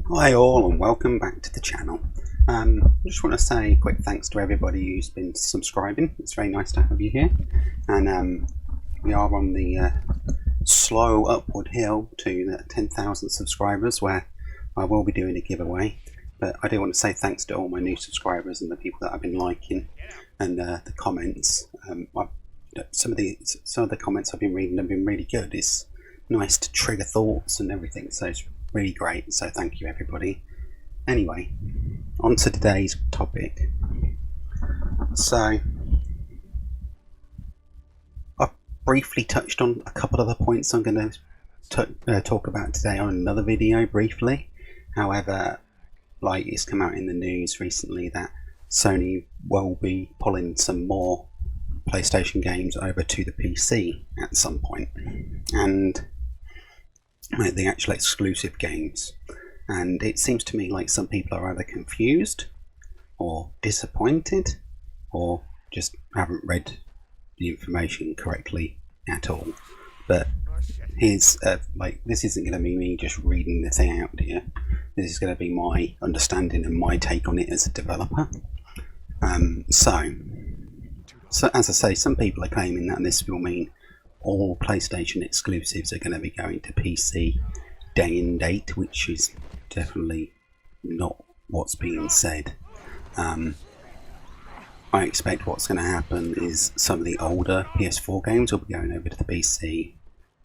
Hi all and welcome back to the channel. I just want to say a quick thanks to everybody who's been subscribing. It's very nice to have you here, and we are on the slow upward hill to the 10,000 subscribers, where I will be doing a giveaway. But I do want to say thanks to all my new subscribers and the people that I've been liking, and the comments. Some of the comments I've been reading have been really good. It's nice to trigger thoughts and everything, so it's really great, so thank you everybody. Anyway, on to today's topic. So I've briefly touched on a couple of the points I'm going to talk about today on another video briefly. However, like it's come out in the news recently that Sony will be pulling some more PlayStation games over to the PC at some point, and the actual exclusive games. And it seems to me like some people are either confused or disappointed or just haven't read the information correctly at all. But here's this isn't going to be me just reading the thing out here. This is going to be my understanding and my take on it as a developer. So as I say, some people are claiming that this will mean all PlayStation exclusives are going to be going to PC day and date, which is definitely not what's being said. I expect what's going to happen is some of the older PS4 games will be going over to the PC,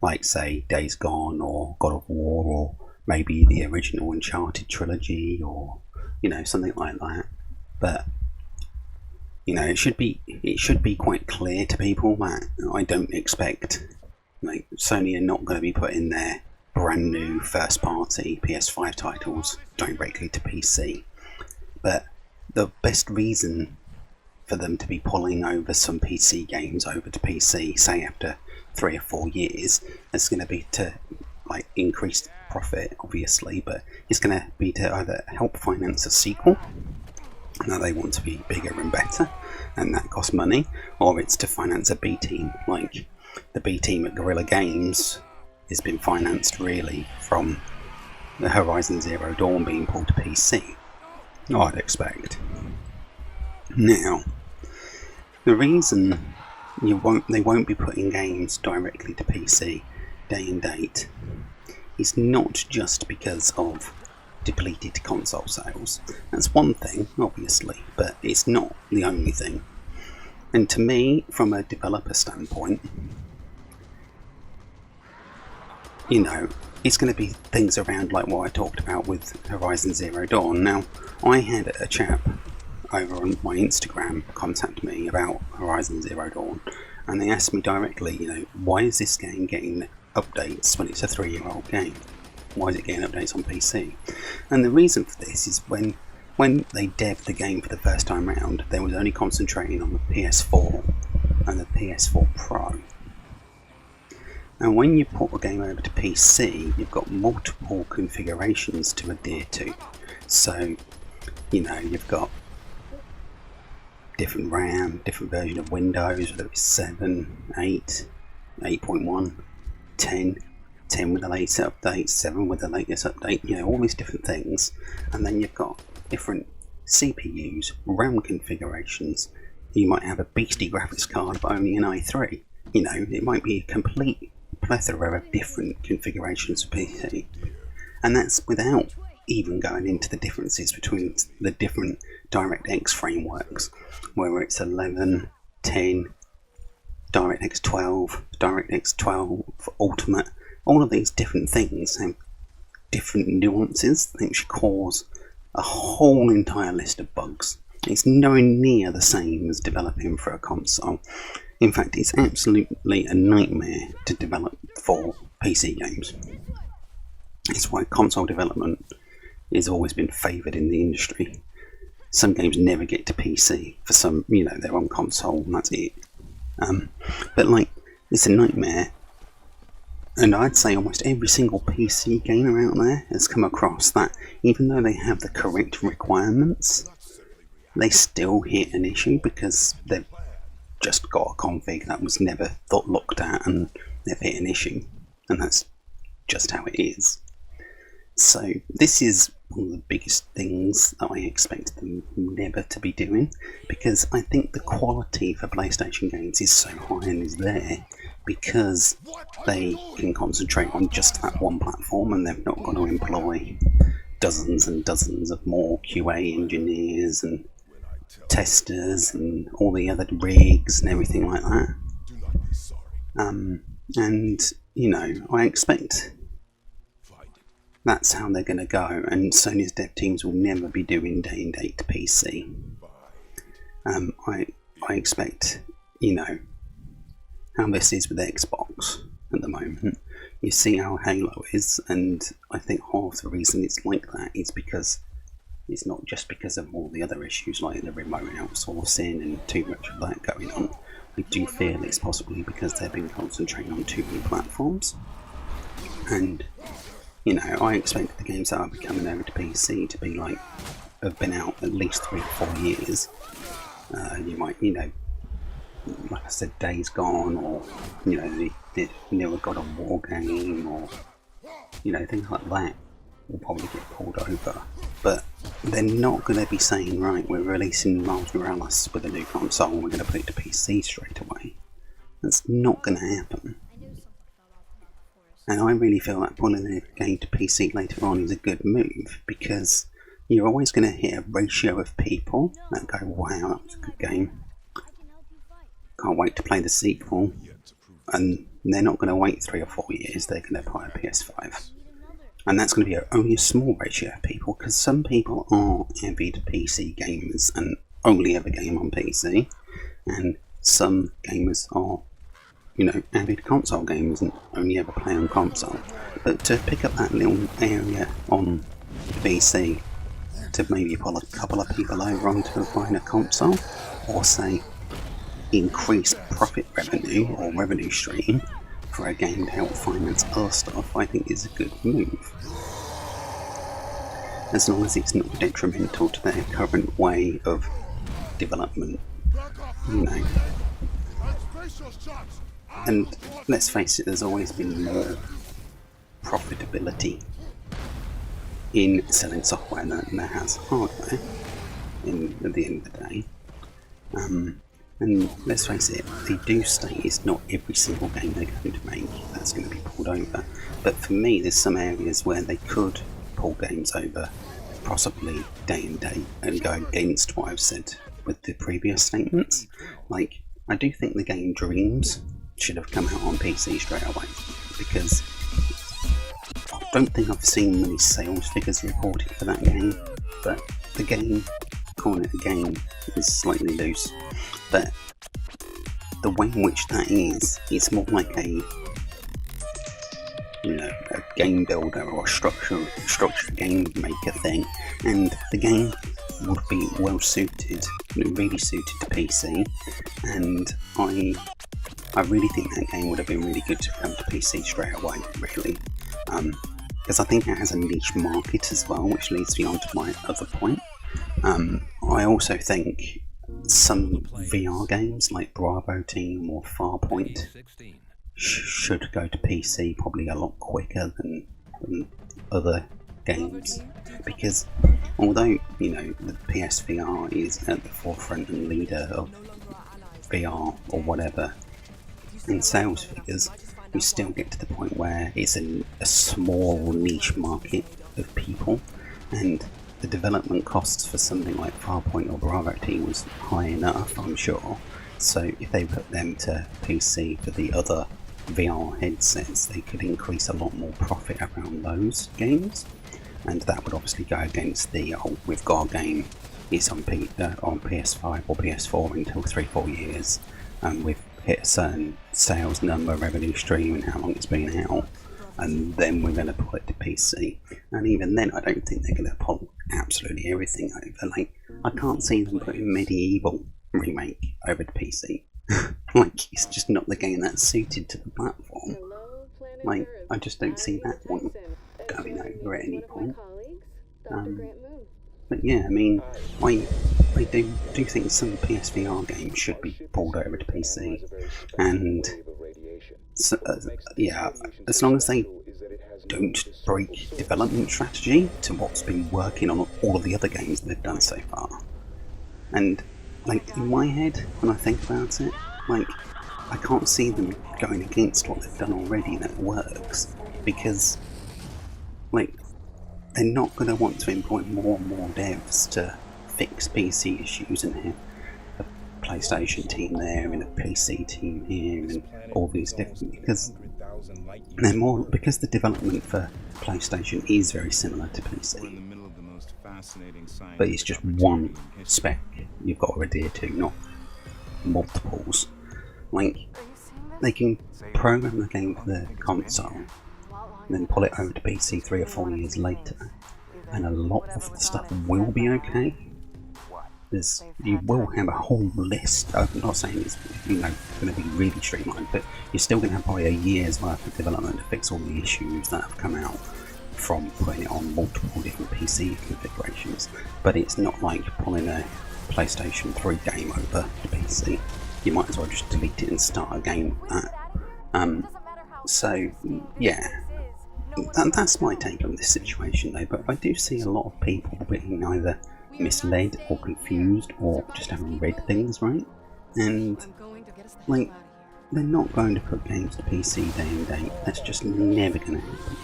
like say Days Gone or God of War, or maybe the original Uncharted trilogy, or something like that. But it should be quite clear to people that I don't expect, Sony are not going to be putting their brand new first party PS5 titles directly to PC. But the best reason for them to be pulling over some PC games over to PC, say after 3 or 4 years, is going to be to increase profit, obviously, but it's going to be to either help finance a sequel that they want to be bigger and better, and that costs money, or it's to finance a B team. Like the B team at Guerrilla Games has been financed really from the Horizon Zero Dawn being pulled to PC, I'd expect. Now, the reason they won't be putting games directly to PC day and date is not just because of depleted console sales. That's one thing, obviously, but it's not the only thing. And to me, from a developer standpoint, it's going to be things around like what I talked about with Horizon Zero Dawn. Now, I had a chap over on my Instagram contact me about Horizon Zero Dawn, and they asked me directly, why is this game getting updates when it's a 3-year-old game? Why is it getting updates on PC? And the reason for this is when they devved the game for the first time round, they was only concentrating on the PS4 and the PS4 Pro. And when you put a game over to PC, you've got multiple configurations to adhere to. So, you've got different RAM, different version of Windows, whether it's 7, 8, 8.1, 10 with the latest update, 7 with the latest update, all these different things. And then you've got different CPUs, RAM configurations. You might have a beastie graphics card but only an i3. It might be a complete plethora of different configurations for PC. And that's without even going into the differences between the different DirectX frameworks, whether it's 11, 10, DirectX 12, DirectX 12 Ultimate. All of these different things have different nuances, which cause a whole entire list of bugs. It's nowhere near the same as developing for a console. In fact, it's absolutely a nightmare to develop for PC games. It's why console development has always been favoured in the industry. Some games never get to PC for some, they're on console and that's it. But it's a nightmare. And I'd say almost every single PC gamer out there has come across that even though they have the correct requirements, they still hit an issue because they've just got a config that was never looked at and they've hit an issue. And that's just how it is. So this is one of the biggest things that I expect them never to be doing, because I think the quality for PlayStation games is so high and is there because they can concentrate on just that one platform, and they've not got to employ dozens and dozens of more QA engineers and testers and all the other rigs and everything like that. And you know, I expect that's how they're going to go, and Sony's dev teams will never be doing day and date PC. I expect, you know, how this is with Xbox at the moment. You see how Halo is, and I think half the reason it's like that is because it's not just because of all the other issues like the remote outsourcing and too much of that going on. I do feel it's possibly because they've been concentrating on too many platforms. And, you know, I expect the games that are coming over to PC to be like, have been out at least 3 or 4 years. You might, you know, like I said, Days Gone, or, you know, the newer God of War game, or, you know, things like that will probably get pulled over. But they're not going to be saying, right, we're releasing Miles Morales with a new console and we're going to put it to PC straight away. That's not going to happen. And I really feel like pulling the game to PC later on is a good move, because you're always going to hit a ratio of people that go, wow, that was a good game, can't wait to play the sequel, and they're not going to wait 3 or 4 years, they're going to buy a PS5. And that's going to be only a small ratio of people, because some people are avid PC gamers and only ever game on PC, and some gamers are, you know, avid console gamers and only ever play on console. But to pick up that little area on PC to maybe pull a couple of people over onto buying a console, or say increase profit revenue or revenue stream for a game to help finance other stuff, I think is a good move. As long as it's not detrimental to their current way of development, you know. And let's face it, there's always been more profitability in selling software than there has hardware at the end of the day. And let's face it, they do state it's not every single game they're going to make that's going to be pulled over. But for me, there's some areas where they could pull games over, possibly day and date, and go against what I've said with the previous statements. Like, I do think the game Dreams should have come out on PC straight away, because I don't think I've seen many sales figures reported for that game, but the game, calling it a game, is slightly loose. But the way in which that is, it's more like a, you know, a game builder or a structured game maker thing, and the game would be well suited, really suited to PC, and I really think that game would have been really good to come to PC straight away, really, because I think it has a niche market as well, which leads me on to my other point. I also think some VR games like Bravo Team or Farpoint should go to PC probably a lot quicker than other games, because although, you know, the PSVR is at the forefront and leader of VR or whatever in sales figures, you still get to the point where it's a small niche market of people, and the development costs for something like Farpoint or Bravo Team was high enough, I'm sure. So if they put them to PC for the other VR headsets, they could increase a lot more profit around those games, and that would obviously go against the we've got a game, it's on PS5 or PS4 until 3-4 years, and we've hit a certain sales number, revenue stream, and how long it's been out, and then we're going to pull it to PC. And even then, I don't think they're going to pull absolutely everything over. Like, I can't see them putting Medieval remake over to PC. Like, it's just not the game that's suited to the platform. Like, I just don't see that one going over at any point. But yeah, I mean, I do think some PSVR games should be pulled over to PC, and so, yeah, as long as they don't break development strategy to what's been working on all of the other games they've done so far. And like in my head, when I think about it, like I can't see them going against what they've done already that works, because like they're not going to want to employ more and more devs to fix PC issues and have a PlayStation team there and a PC team here and all these different, because they're more, because the development for PlayStation is very similar to PC, but it's just one spec you've got to adhere to, not multiples. Like, they can program the game for the console and then pull it over to PC 3 or 4 years later, and a lot of the stuff will be okay. You will have a whole list. I'm not saying it's going to be really streamlined, but you're still going to have probably a year's worth of development to fix all the issues that have come out from putting it on multiple different PC configurations. But it's not like pulling a PlayStation 3 game over to PC. You might as well just delete it and start a game with that. So yeah, that's my take on this situation though. But I do see a lot of people being either misled or confused or just haven't read things right, and like they're not going to put games to PC day and date. That's just never going to happen.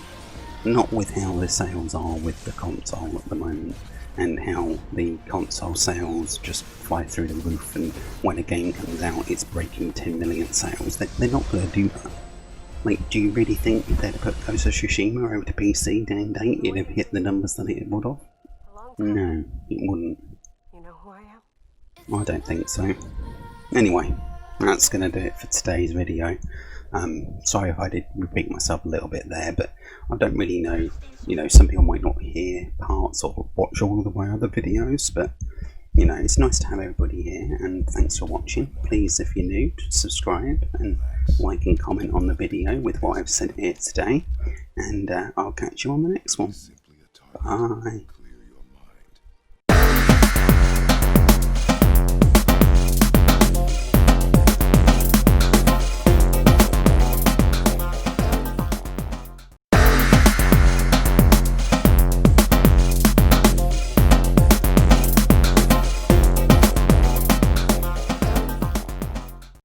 Not with how the sales are with the console at the moment, and how the console sales just fly through the roof, and when a game comes out it's breaking 10 million sales. They're not going to do that. Like, do you really think if they'd have put Ghost of Tsushima over to PC day and date it'd have hit the numbers that it would have? No, it wouldn't. You know who I am? I don't think so. Anyway, that's going to do it for today's video. Sorry if I did repeat myself a little bit there, but I don't really know, some people might not hear parts or watch all of my other videos, but it's nice to have everybody here, and thanks for watching. Please, if you're new, subscribe and like and comment on the video with what I've said here today, and I'll catch you on the next one. Bye.